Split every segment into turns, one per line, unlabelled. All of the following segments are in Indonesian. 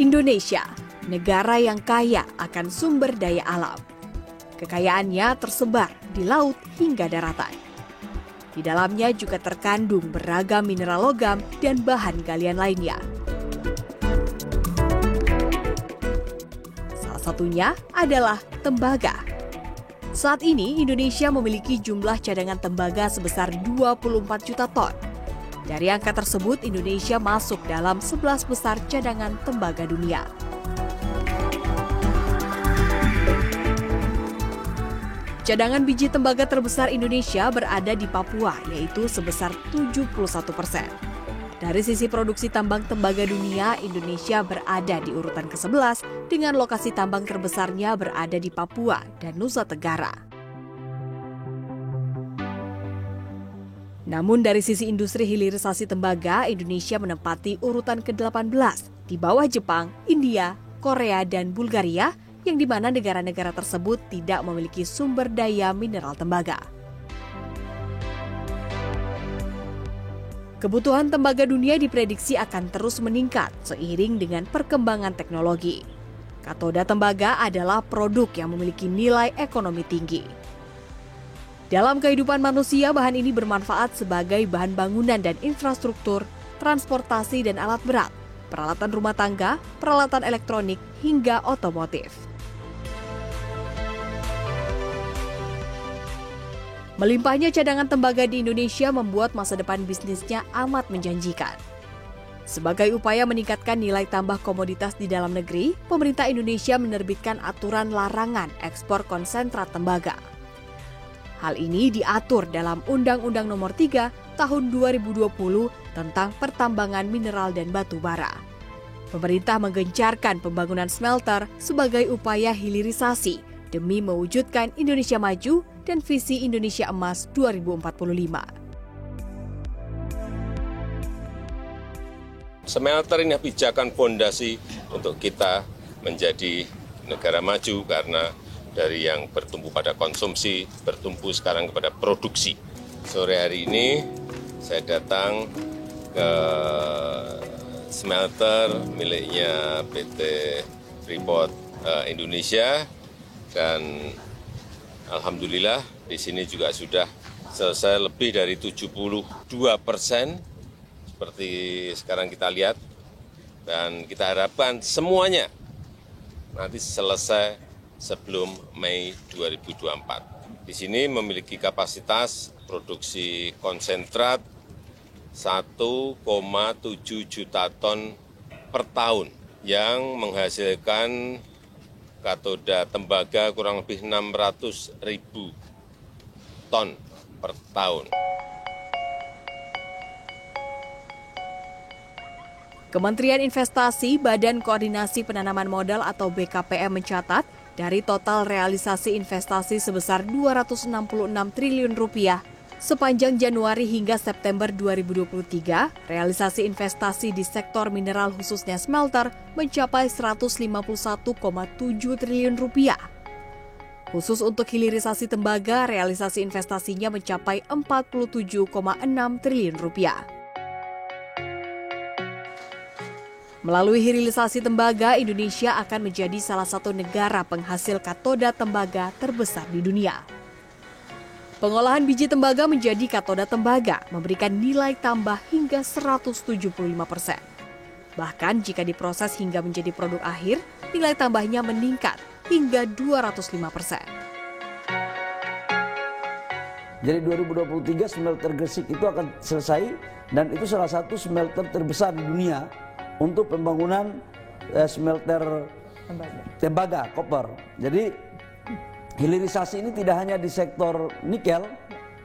Indonesia, negara yang kaya akan sumber daya alam. Kekayaannya tersebar di laut hingga daratan. Di dalamnya juga terkandung beragam mineral logam dan bahan galian lainnya. Salah satunya adalah tembaga. Saat ini Indonesia memiliki jumlah cadangan tembaga sebesar 24 juta ton. Dari angka tersebut, Indonesia masuk dalam 11 besar cadangan tembaga dunia. Cadangan biji tembaga terbesar Indonesia berada di Papua, yaitu sebesar 71%. Dari sisi produksi tambang tembaga dunia, Indonesia berada di urutan ke-11 dengan lokasi tambang terbesarnya berada di Papua dan Nusa Tenggara. Namun dari sisi industri hilirisasi tembaga, Indonesia menempati urutan ke-18 di bawah Jepang, India, Korea, dan Bulgaria, yang di mana negara-negara tersebut tidak memiliki sumber daya mineral tembaga. Kebutuhan tembaga dunia diprediksi akan terus meningkat seiring dengan perkembangan teknologi. Katoda tembaga adalah produk yang memiliki nilai ekonomi tinggi. Dalam kehidupan manusia, bahan ini bermanfaat sebagai bahan bangunan dan infrastruktur, transportasi dan alat berat, peralatan rumah tangga, peralatan elektronik, hingga otomotif. Melimpahnya cadangan tembaga di Indonesia membuat masa depan bisnisnya amat menjanjikan. Sebagai upaya meningkatkan nilai tambah komoditas di dalam negeri, pemerintah Indonesia menerbitkan aturan larangan ekspor konsentrat tembaga. Hal ini diatur dalam Undang-Undang Nomor 3 Tahun 2020 tentang pertambangan mineral dan batu bara. Pemerintah menggencarkan pembangunan smelter sebagai upaya hilirisasi demi mewujudkan Indonesia maju dan visi Indonesia Emas 2045.
Smelter ini pijakan fondasi untuk kita menjadi negara maju karena dari yang bertumpu pada konsumsi, bertumpu sekarang kepada produksi. Sore hari ini saya datang ke smelter miliknya PT Freeport Indonesia dan alhamdulillah di sini juga sudah selesai lebih dari 72% seperti sekarang kita lihat, dan kita harapkan semuanya nanti selesai sebelum Mei 2024. Di sini memiliki kapasitas produksi konsentrat 1,7 juta ton per tahun yang menghasilkan katoda tembaga kurang lebih 600.000 ton per tahun.
Kementerian Investasi, Badan Koordinasi Penanaman Modal atau BKPM mencatat, dari total realisasi investasi sebesar Rp266 triliun sepanjang Januari hingga September 2023, realisasi investasi di sektor mineral khususnya smelter mencapai Rp151,7 triliun. Khusus untuk hilirisasi tembaga, realisasi investasinya mencapai Rp47,6 triliun. Melalui hilirisasi tembaga, Indonesia akan menjadi salah satu negara penghasil katoda tembaga terbesar di dunia. Pengolahan biji tembaga menjadi katoda tembaga memberikan nilai tambah hingga 175%. Bahkan jika diproses hingga menjadi produk akhir, nilai tambahnya meningkat hingga 205%.
Jadi 2023 smelter Gresik itu akan selesai dan itu salah satu smelter terbesar di dunia untuk pembangunan smelter tembaga, koper. Jadi hilirisasi ini tidak hanya di sektor nikel,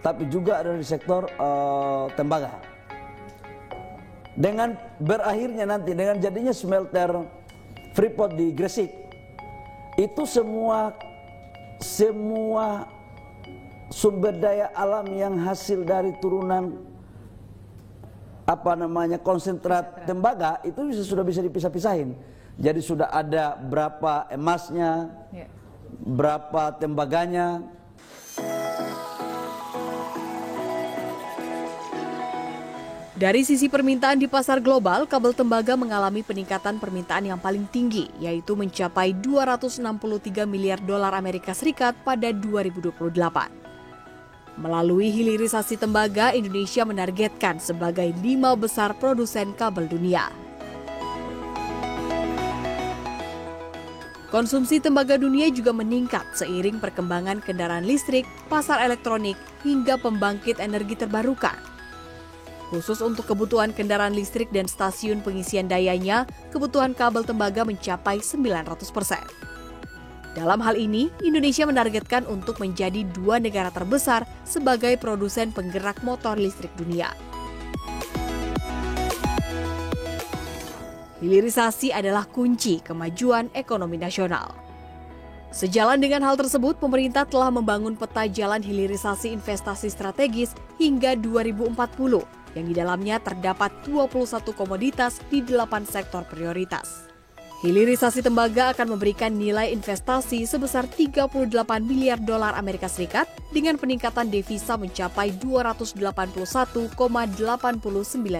tapi juga ada di sektor tembaga. Dengan berakhirnya nanti, dengan jadinya smelter Freeport di Gresik, itu semua sumber daya alam yang hasil dari turunan konsentrat tembaga itu sudah bisa dipisah-pisahin. Jadi sudah ada berapa emasnya, berapa tembaganya.
Dari sisi permintaan di pasar global, kabel tembaga mengalami peningkatan permintaan yang paling tinggi, yaitu mencapai 263 miliar dolar Amerika Serikat pada 2028. Melalui hilirisasi tembaga, Indonesia menargetkan sebagai 5 besar produsen kabel dunia. Konsumsi tembaga dunia juga meningkat seiring perkembangan kendaraan listrik, pasar elektronik, hingga pembangkit energi terbarukan. Khusus untuk kebutuhan kendaraan listrik dan stasiun pengisian dayanya, kebutuhan kabel tembaga mencapai 900%. Dalam hal ini, Indonesia menargetkan untuk menjadi 2 negara terbesar sebagai produsen penggerak motor listrik dunia. Hilirisasi adalah kunci kemajuan ekonomi nasional. Sejalan dengan hal tersebut, pemerintah telah membangun peta jalan hilirisasi investasi strategis hingga 2040, yang di dalamnya terdapat 21 komoditas di 8 sektor prioritas. Hilirisasi tembaga akan memberikan nilai investasi sebesar 38 miliar dolar Amerika Serikat dengan peningkatan devisa mencapai 281,89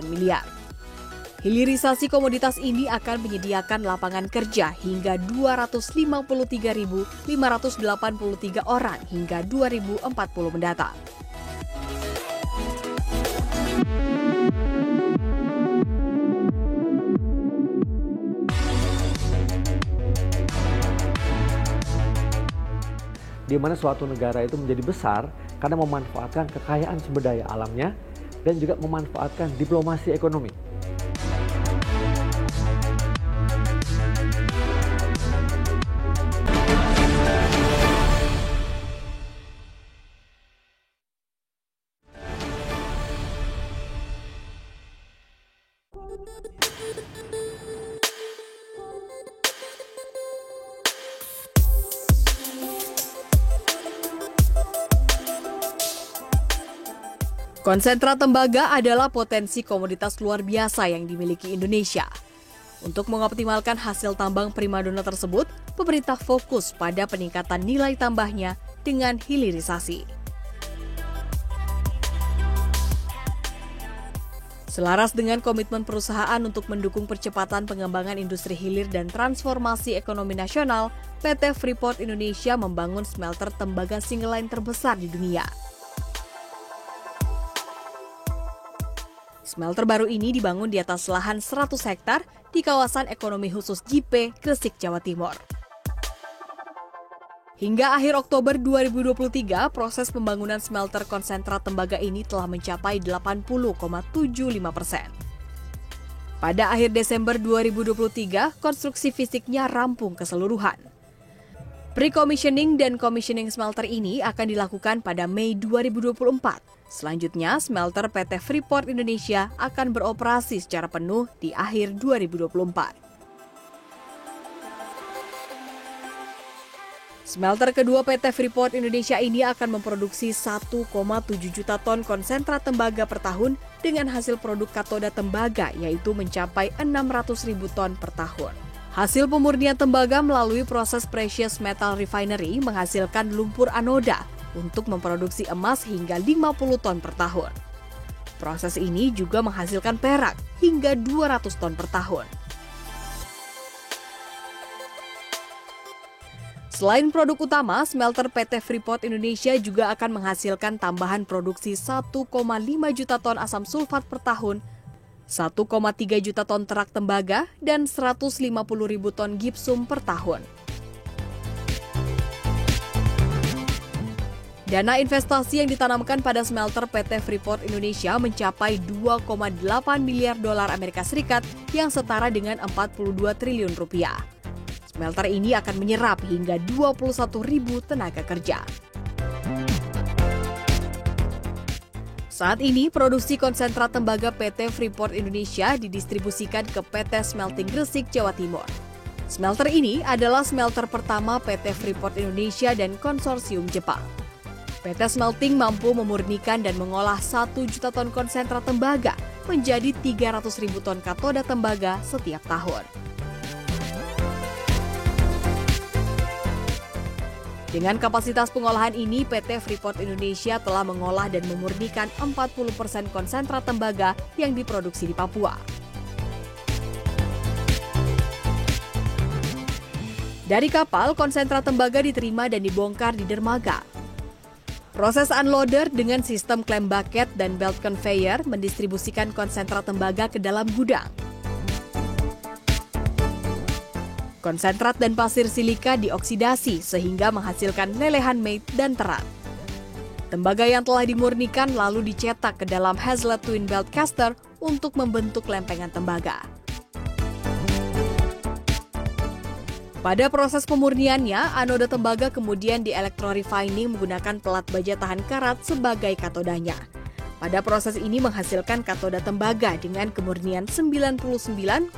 miliar. Hilirisasi komoditas ini akan menyediakan lapangan kerja hingga 253.583 orang hingga 2040 mendatang.
Di mana suatu negara itu menjadi besar karena memanfaatkan kekayaan sumber daya alamnya dan juga memanfaatkan diplomasi ekonomi.
Konsentrat tembaga adalah potensi komoditas luar biasa yang dimiliki Indonesia. Untuk mengoptimalkan hasil tambang primadona tersebut, pemerintah fokus pada peningkatan nilai tambahnya dengan hilirisasi. Selaras dengan komitmen perusahaan untuk mendukung percepatan pengembangan industri hilir dan transformasi ekonomi nasional, PT Freeport Indonesia membangun smelter tembaga single line terbesar di dunia. Smelter baru ini dibangun di atas lahan 100 hektar di kawasan ekonomi khusus JIPE, Gresik, Jawa Timur. Hingga akhir Oktober 2023, proses pembangunan smelter konsentrat tembaga ini telah mencapai 80,75%. Pada akhir Desember 2023, konstruksi fisiknya rampung keseluruhan. Pre-commissioning dan commissioning smelter ini akan dilakukan pada Mei 2024. Selanjutnya, smelter PT Freeport Indonesia akan beroperasi secara penuh di akhir 2024. Smelter kedua PT Freeport Indonesia ini akan memproduksi 1,7 juta ton konsentrat tembaga per tahun dengan hasil produk katoda tembaga yaitu mencapai 600.000 ton per tahun. Hasil pemurnian tembaga melalui proses precious metal refinery menghasilkan lumpur anoda untuk memproduksi emas hingga 50 ton per tahun. Proses ini juga menghasilkan perak hingga 200 ton per tahun. Selain produk utama, smelter PT Freeport Indonesia juga akan menghasilkan tambahan produksi 1,5 juta ton asam sulfat per tahun, 1,3 juta ton terak tembaga, dan 150.000 ton gipsum per tahun. Dana investasi yang ditanamkan pada smelter PT Freeport Indonesia mencapai 2,8 miliar dolar Amerika Serikat yang setara dengan 42 triliun rupiah. Smelter ini akan menyerap hingga 21.000 tenaga kerja. Saat ini, produksi konsentrat tembaga PT Freeport Indonesia didistribusikan ke PT Smelting Gresik, Jawa Timur. Smelter ini adalah smelter pertama PT Freeport Indonesia dan konsorsium Jepang. PT Smelting mampu memurnikan dan mengolah 1 juta ton konsentrat tembaga menjadi 300.000 ton katoda tembaga setiap tahun. Dengan kapasitas pengolahan ini, PT Freeport Indonesia telah mengolah dan memurnikan 40% konsentrat tembaga yang diproduksi di Papua. Dari kapal, konsentrat tembaga diterima dan dibongkar di dermaga. Proses unloader dengan sistem klem bucket dan belt conveyor mendistribusikan konsentrat tembaga ke dalam gudang. Konsentrat dan pasir silika dioksidasi sehingga menghasilkan lelehan mate dan terat. Tembaga yang telah dimurnikan lalu dicetak ke dalam Hazlet Twin Belt Caster untuk membentuk lempengan tembaga. Pada proses pemurniannya, anoda tembaga kemudian di-electro-refining menggunakan pelat baja tahan karat sebagai katodanya. Pada proses ini menghasilkan katoda tembaga dengan kemurnian 99,99%.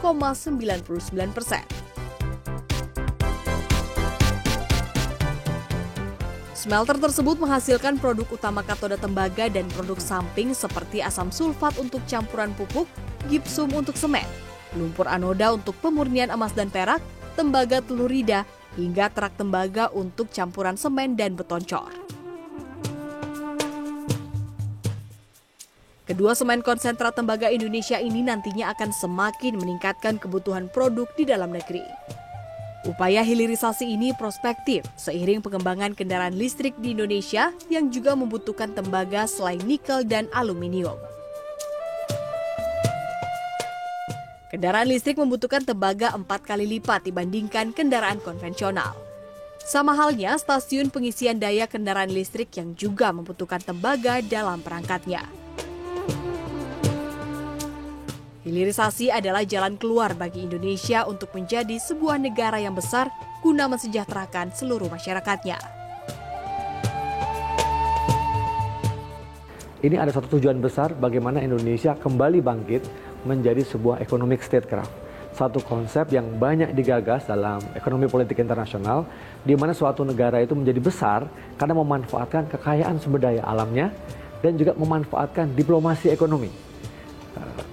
Smelter tersebut menghasilkan produk utama katoda tembaga dan produk samping seperti asam sulfat untuk campuran pupuk, gipsum untuk semen, lumpur anoda untuk pemurnian emas dan perak, tembaga telurida, hingga terak tembaga untuk campuran semen dan beton cor. Kedua semen konsentrat tembaga Indonesia ini nantinya akan semakin meningkatkan kebutuhan produk di dalam negeri. Upaya hilirisasi ini prospektif seiring pengembangan kendaraan listrik di Indonesia yang juga membutuhkan tembaga selain nikel dan aluminium. Kendaraan listrik membutuhkan tembaga 4 kali lipat dibandingkan kendaraan konvensional. Sama halnya stasiun pengisian daya kendaraan listrik yang juga membutuhkan tembaga dalam perangkatnya. Hilirisasi adalah jalan keluar bagi Indonesia untuk menjadi sebuah negara yang besar guna mensejahterakan seluruh masyarakatnya.
Ini ada satu tujuan besar bagaimana Indonesia kembali bangkit menjadi sebuah economic statecraft. Satu konsep yang banyak digagas dalam ekonomi politik internasional, di mana suatu negara itu menjadi besar karena memanfaatkan kekayaan sumber daya alamnya dan juga memanfaatkan diplomasi ekonomi.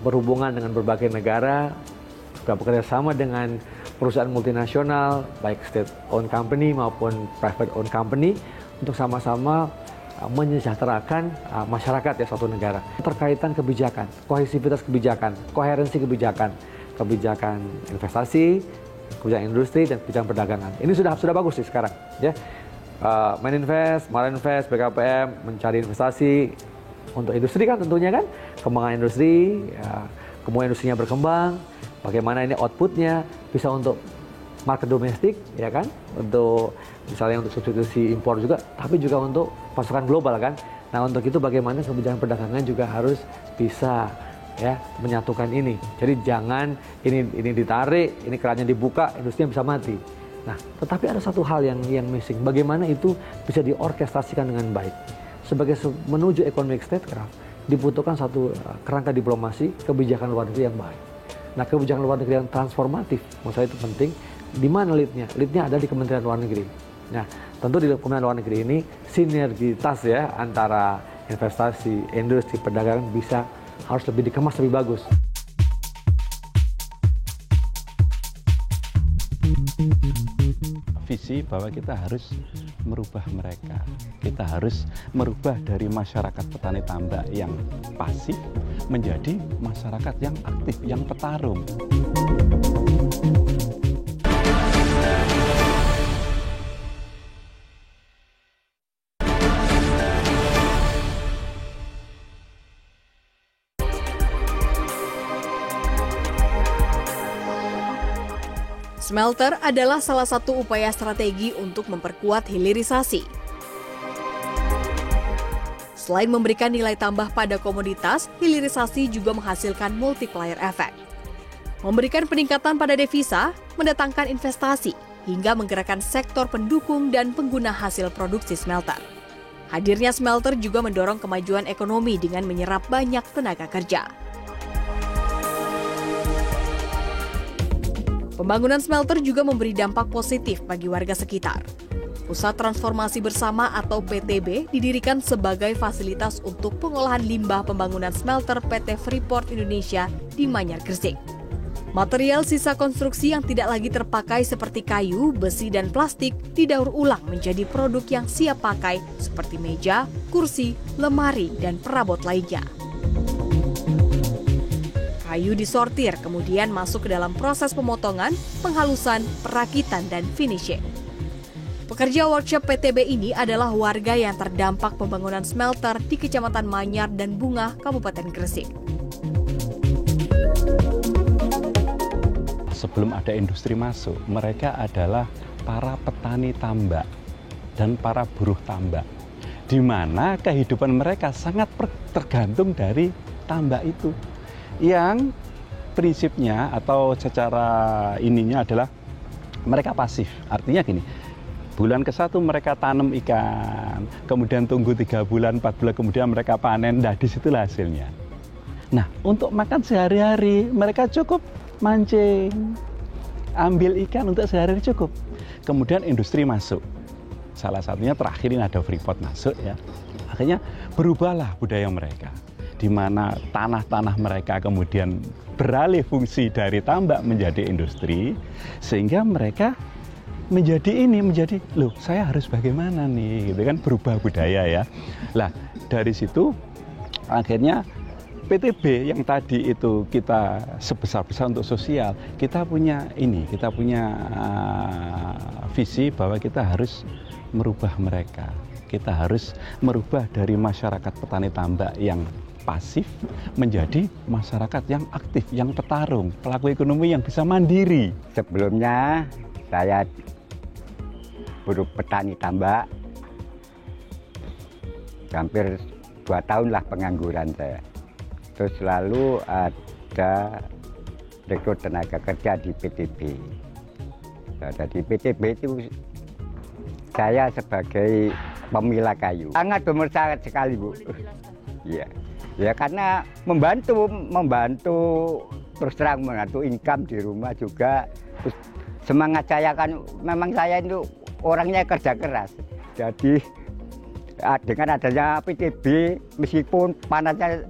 Berhubungan dengan berbagai negara, juga bekerja sama dengan perusahaan multinasional, baik state-owned company maupun private-owned company, untuk sama-sama menyejahterakan masyarakat ya suatu negara. Terkaitan kebijakan, kohesivitas kebijakan, koherensi kebijakan, kebijakan investasi, kebijakan industri, dan kebijakan perdagangan. Ini sudah bagus sih sekarang. Ya. Meninvest, Marinvest, BKPM mencari investasi untuk industri kan tentunya kan, kembangan industri, ya, kemudian industrinya berkembang, bagaimana ini outputnya bisa untuk market domestik, ya kan, untuk misalnya untuk substitusi impor juga, tapi juga untuk pasokan global kan. Nah untuk itu bagaimana kebijakan perdagangan juga harus bisa ya menyatukan ini. Jadi jangan ini ditarik, ini kerannya dibuka, industrinya bisa mati. Nah tetapi ada satu hal yang missing, bagaimana itu bisa diorkestrasikan dengan baik. Sebagai menuju economic statecraft, dibutuhkan satu kerangka diplomasi, kebijakan luar negeri yang baik. Nah, kebijakan luar negeri yang transformatif, menurut saya itu penting. Di mana leadnya? Leadnya ada di Kementerian Luar Negeri. Nah, tentu di Kementerian Luar Negeri ini sinergitas ya antara investasi, industri, perdagangan harus lebih dikemas lebih bagus.
Visi bahwa kita harus merubah mereka. Kita harus merubah dari masyarakat petani tambak yang pasif menjadi masyarakat yang aktif, yang petarung.
Smelter adalah salah satu upaya strategi untuk memperkuat hilirisasi. Selain memberikan nilai tambah pada komoditas, hilirisasi juga menghasilkan multiplier effect. Memberikan peningkatan pada devisa, mendatangkan investasi, hingga menggerakkan sektor pendukung dan pengguna hasil produksi smelter. Hadirnya smelter juga mendorong kemajuan ekonomi dengan menyerap banyak tenaga kerja. Pembangunan smelter juga memberi dampak positif bagi warga sekitar. Pusat Transformasi Bersama atau PTB didirikan sebagai fasilitas untuk pengolahan limbah pembangunan smelter PT Freeport Indonesia di Manyar, Gresik. Material sisa konstruksi yang tidak lagi terpakai seperti kayu, besi, dan plastik didaur ulang menjadi produk yang siap pakai seperti meja, kursi, lemari, dan perabot lainnya. Kayu disortir kemudian masuk ke dalam proses pemotongan, penghalusan, perakitan, dan finishing. Pekerja workshop PTB ini adalah warga yang terdampak pembangunan smelter di Kecamatan Manyar dan Bunga, Kabupaten Gresik.
Sebelum ada industri masuk, mereka adalah para petani tambak dan para buruh tambak, di mana kehidupan mereka sangat tergantung dari tambak itu, yang prinsipnya atau secara ininya adalah mereka pasif. Artinya gini, bulan ke-1 mereka tanam ikan, kemudian tunggu 3 bulan, 4 bulan kemudian mereka panen, nah disitulah hasilnya. Nah, untuk makan sehari-hari mereka cukup mancing, ambil ikan untuk sehari-hari cukup. Kemudian industri masuk. Salah satunya terakhir ini ada Freeport masuk ya. Akhirnya berubahlah budaya mereka, di mana tanah-tanah mereka kemudian beralih fungsi dari tambak menjadi industri, sehingga mereka menjadi loh, saya harus bagaimana nih, gitu kan, berubah budaya ya. Lah, dari situ akhirnya PTB yang tadi itu kita sebesar-besar untuk sosial, kita punya visi bahwa kita harus merubah mereka. Kita harus merubah dari masyarakat petani tambak yang pasif menjadi masyarakat yang aktif, yang petarung, pelaku ekonomi yang bisa mandiri.
Sebelumnya saya buruh petani tambak, hampir 2 tahun lah pengangguran saya. Terus lalu ada rekrut tenaga kerja di PTB. Nah, di PTB itu saya sebagai pemilah kayu. Sangat bermanfaat sekali, Bu. Iya. Ya karena membantu terus terang membantu income di rumah juga. Terus semangat saya kan memang saya itu orangnya kerja keras. Jadi dengan adanya PTB meskipun panasnya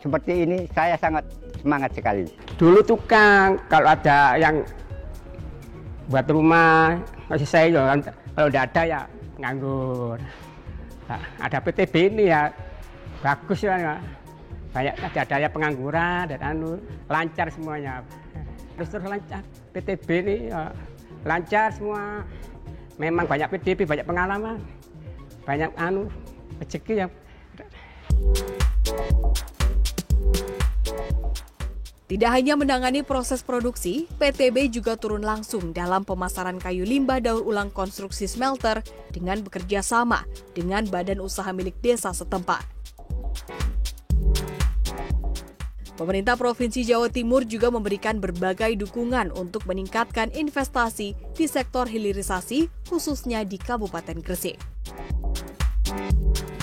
seperti ini, saya sangat semangat sekali.
Dulu tukang, kalau ada yang buat rumah, masih saya kan, kalau tidak ada ya nganggur. Nah, ada PTB ini ya bagus ya, banyak ada ya pengangguran dan lancar semuanya. Terus lancar, PTB ini ya, lancar semua. Memang banyak PTB, banyak pengalaman, banyak rezeki ya.
Tidak hanya menangani proses produksi, PTB juga turun langsung dalam pemasaran kayu limbah daur ulang konstruksi smelter dengan bekerja sama dengan badan usaha milik desa setempat. Pemerintah Provinsi Jawa Timur juga memberikan berbagai dukungan untuk meningkatkan investasi di sektor hilirisasi, khususnya di Kabupaten Gresik.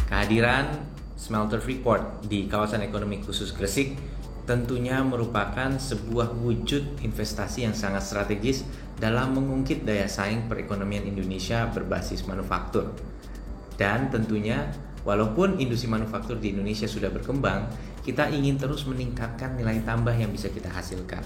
Kehadiran smelter Freeport di kawasan ekonomi khusus Gresik tentunya merupakan sebuah wujud investasi yang sangat strategis dalam mengungkit daya saing perekonomian Indonesia berbasis manufaktur. Dan tentunya walaupun industri manufaktur di Indonesia sudah berkembang, kita ingin terus meningkatkan nilai tambah yang bisa kita hasilkan.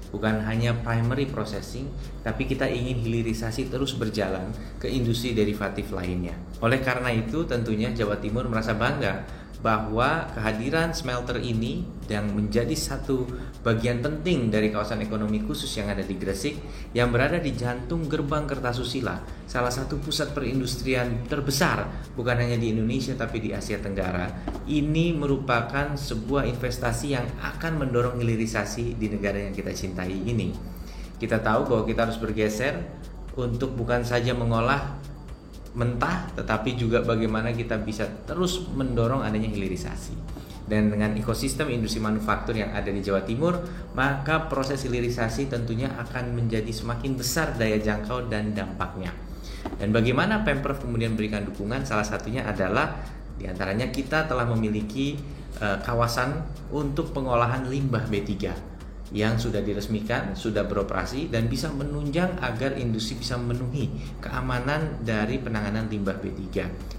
Bukan hanya primary processing, tapi kita ingin hilirisasi terus berjalan ke industri derivatif lainnya. Oleh karena itu, tentunya Jawa Timur merasa bangga bahwa kehadiran smelter ini yang menjadi satu bagian penting dari kawasan ekonomi khusus yang ada di Gresik, yang berada di jantung gerbang Kertasusila, salah satu pusat perindustrian terbesar bukan hanya di Indonesia tapi di Asia Tenggara. Ini merupakan sebuah investasi yang akan mendorong hilirisasi di negara yang kita cintai ini. Kita tahu bahwa kita harus bergeser untuk bukan saja mengolah mentah, tetapi juga bagaimana kita bisa terus mendorong adanya hilirisasi. Dan dengan ekosistem industri manufaktur yang ada di Jawa Timur, maka proses hilirisasi tentunya akan menjadi semakin besar daya jangkau dan dampaknya. Dan bagaimana Pemprov kemudian memberikan dukungan, salah satunya adalah diantaranya kita telah memiliki kawasan untuk pengolahan limbah B3 yang sudah diresmikan, sudah beroperasi dan bisa menunjang agar industri bisa memenuhi keamanan dari penanganan limbah B3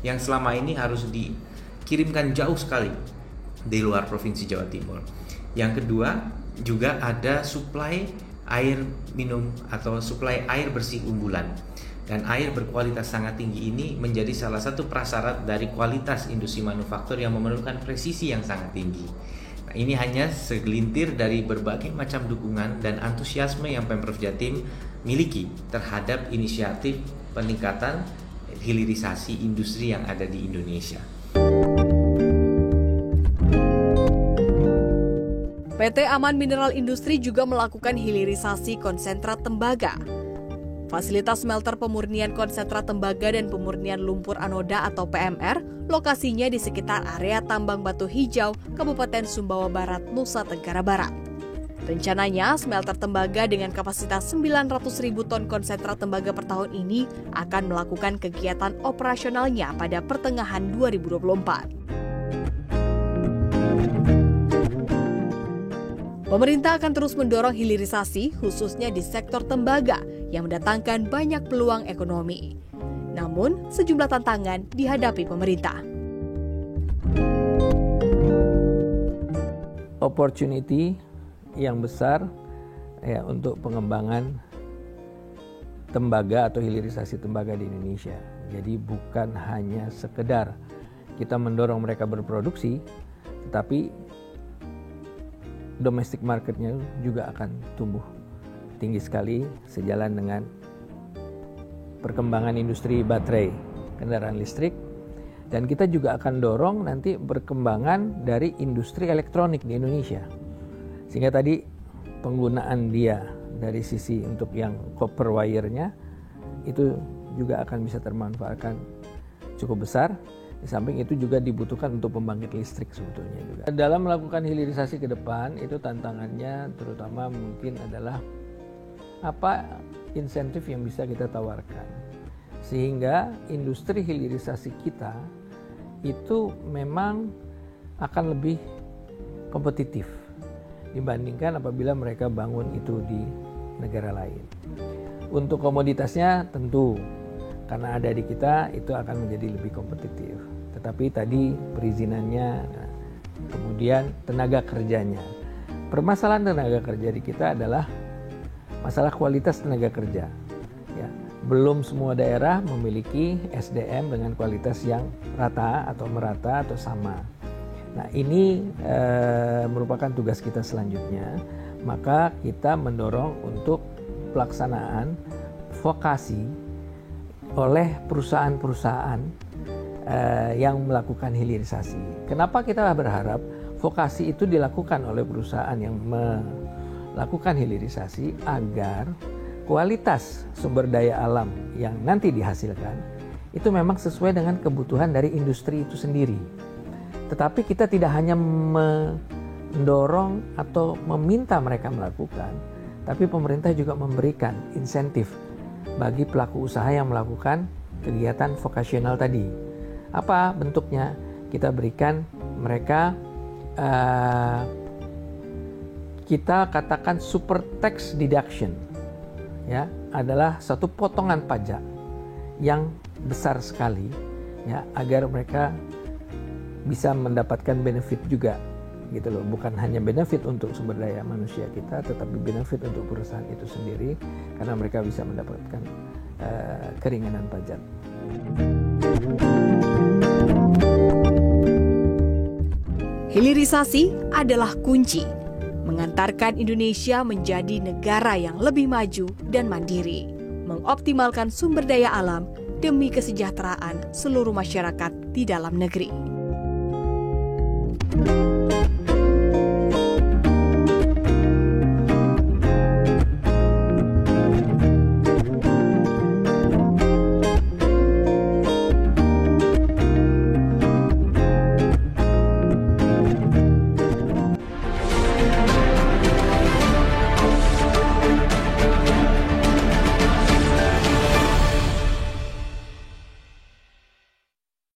yang selama ini harus dikirimkan jauh sekali di luar Provinsi Jawa Timur. Yang kedua, juga ada suplai air minum atau suplai air bersih unggulan. Dan air berkualitas sangat tinggi ini menjadi salah satu prasyarat dari kualitas industri manufaktur yang memerlukan presisi yang sangat tinggi. Nah, ini hanya segelintir dari berbagai macam dukungan dan antusiasme yang Pemprov Jatim miliki terhadap inisiatif peningkatan hilirisasi industri yang ada di Indonesia.
PT Aman Mineral Industri juga melakukan hilirisasi konsentrat tembaga. Fasilitas smelter pemurnian konsentrat tembaga dan pemurnian lumpur anoda atau PMR lokasinya di sekitar area tambang Batu Hijau, Kabupaten Sumbawa Barat, Nusa Tenggara Barat. Rencananya, smelter tembaga dengan kapasitas 900.000 ton konsentrat tembaga per tahun ini akan melakukan kegiatan operasionalnya pada pertengahan 2024. Pemerintah akan terus mendorong hilirisasi khususnya di sektor tembaga yang mendatangkan banyak peluang ekonomi. Namun, sejumlah tantangan dihadapi pemerintah.
Opportunity yang besar ya untuk pengembangan tembaga atau hilirisasi tembaga di Indonesia. Jadi bukan hanya sekedar kita mendorong mereka berproduksi, tetapi domestic marketnya juga akan tumbuh tinggi sekali sejalan dengan perkembangan industri baterai, kendaraan listrik, dan kita juga akan dorong nanti perkembangan dari industri elektronik di Indonesia. Sehingga tadi penggunaan dia dari sisi untuk yang copper wire-nya itu juga akan bisa termanfaatkan cukup besar. Di samping itu juga dibutuhkan untuk pembangkit listrik sebetulnya juga. Dalam melakukan hilirisasi ke depan itu tantangannya terutama mungkin adalah apa insentif yang bisa kita tawarkan. Sehingga industri hilirisasi kita itu memang akan lebih kompetitif dibandingkan apabila mereka bangun itu di negara lain. Untuk komoditasnya tentu karena ada di kita itu akan menjadi lebih kompetitif. Tetapi tadi perizinannya, kemudian tenaga kerjanya. Permasalahan tenaga kerja di kita adalah masalah kualitas tenaga kerja. Ya, belum semua daerah memiliki SDM dengan kualitas yang rata atau merata atau sama. Nah ini merupakan tugas kita selanjutnya. Maka kita mendorong untuk pelaksanaan vokasi oleh perusahaan-perusahaan yang melakukan hilirisasi. Kenapa kita berharap vokasi itu dilakukan oleh perusahaan yang melakukan hilirisasi agar kualitas sumber daya alam yang nanti dihasilkan itu memang sesuai dengan kebutuhan dari industri itu sendiri. Tetapi kita tidak hanya mendorong atau meminta mereka melakukan, tapi pemerintah juga memberikan insentif bagi pelaku usaha yang melakukan kegiatan vokasional tadi. Apa bentuknya? Kita berikan mereka, kita katakan super tax deduction, ya, adalah satu potongan pajak yang besar sekali, ya, agar mereka bisa mendapatkan benefit juga, gitu loh. Bukan hanya benefit untuk sumber daya manusia kita, tetapi benefit untuk perusahaan itu sendiri karena mereka bisa mendapatkan keringanan pajak.
Hilirisasi adalah kunci mengantarkan Indonesia menjadi negara yang lebih maju dan mandiri, mengoptimalkan sumber daya alam demi kesejahteraan seluruh masyarakat di dalam negeri.